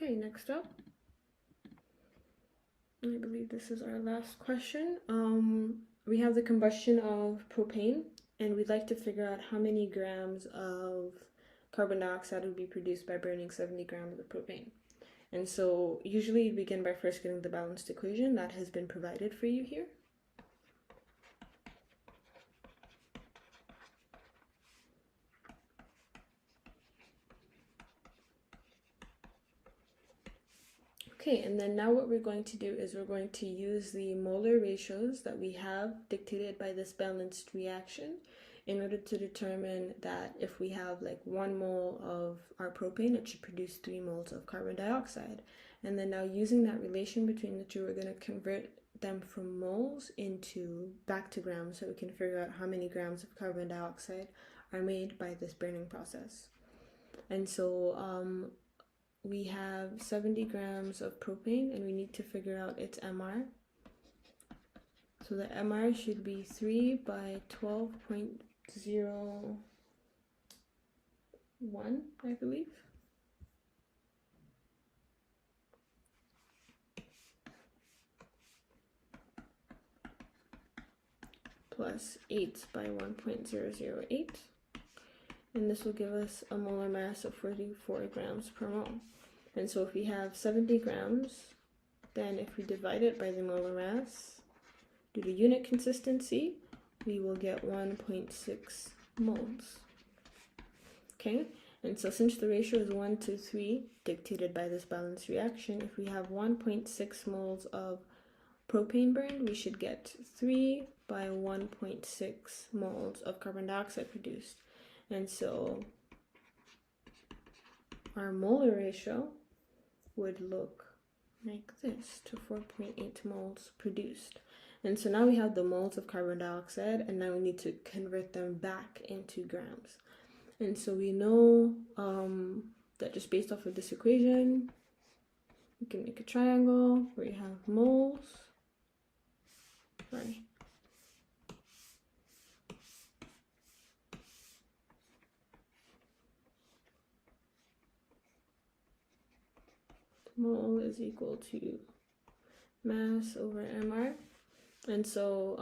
Okay, next up, I believe this is our last question. We have the combustion of propane, and we'd like to figure out how many grams of carbon dioxide would be produced by burning 70 grams of propane. And so usually you begin by first getting the balanced equation that has been provided for you here. Okay, and then now what we're going to do is we're going to use the molar ratios that we have dictated by this balanced reaction in order to determine that if we have like 1 mole of our propane, it should produce 3 moles of carbon dioxide. And then now using that relation between the two, we're going to convert them from moles back to grams so we can figure out how many grams of carbon dioxide are made by this burning process. And so we have 70 grams of propane and we need to figure out its MR. So the MR should be 3 by 12.01, I believe. Plus 8 by 1.008. And this will give us a molar mass of 44 grams per mole. And so if we have 70 grams, then if we divide it by the molar mass, due to unit consistency, we will get 1.6 moles. Okay, and so since the ratio is 1 to 3, dictated by this balanced reaction, if we have 1.6 moles of propane burned, we should get 3 by 1.6 moles of carbon dioxide produced. And so our molar ratio would look like this, to 4.8 moles produced. And so now we have the moles of carbon dioxide, and now we need to convert them back into grams. And so we know that just based off of this equation, we can make a triangle where you have moles. Sorry. Mole is equal to mass over MR. And so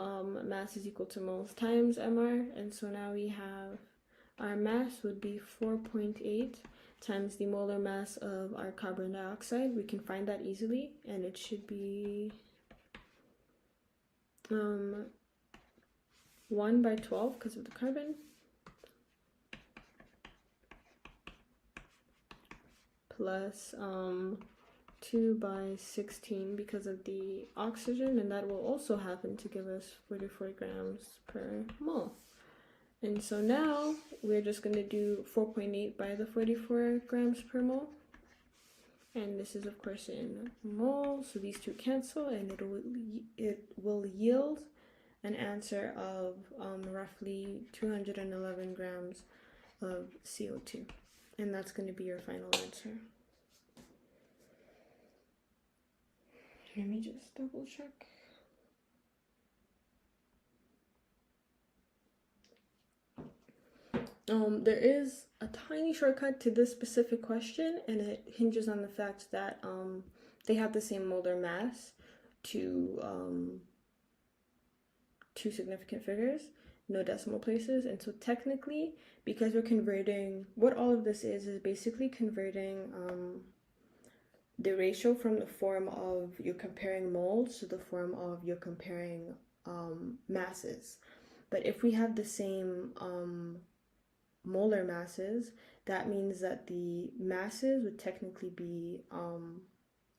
mass is equal to moles times MR. And so now we have our mass would be 4.8 times the molar mass of our carbon dioxide. We can find that easily, and it should be 1 by 12 because of the carbon, plus 2 by 16 because of the oxygen, and that will also happen to give us 44 grams per mole. And so now we're just going to do 4.8 by the 44 grams per mole, and this is of course in moles, so these two cancel, and it will yield an answer of roughly 211 grams of CO2, and that's going to be your final answer. Let me just double check. There is a tiny shortcut to this specific question, and it hinges on the fact that they have the same molar mass to two significant figures, no decimal places. And so technically, because we're converting, what all of this is basically converting the ratio from the form of you're comparing moles to the form of you're comparing masses. But if we have the same molar masses, that means that the masses would technically be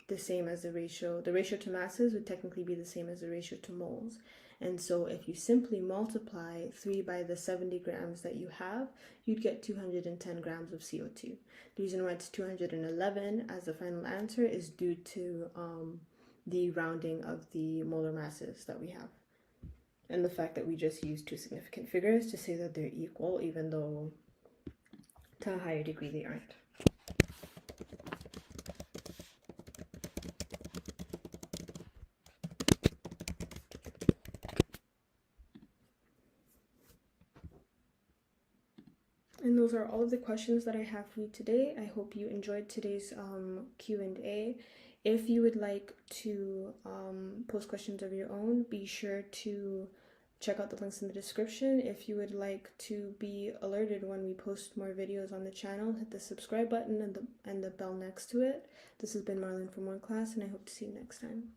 the same as the ratio to masses would technically be the same as the ratio to moles. And so if you simply multiply 3 by the 70 grams that you have, you'd get 210 grams of CO2. The reason why it's 211 as the final answer is due to the rounding of the molar masses that we have, and the fact that we just use two significant figures to say that they're equal, even though to a higher degree they aren't. And those are all of the questions that I have for you today. I hope you enjoyed today's Q&A. If you would like to post questions of your own, be sure to check out the links in the description. If you would like to be alerted when we post more videos on the channel, hit the subscribe button and the bell next to it. This has been Marlon from OneClass, and I hope to see you next time.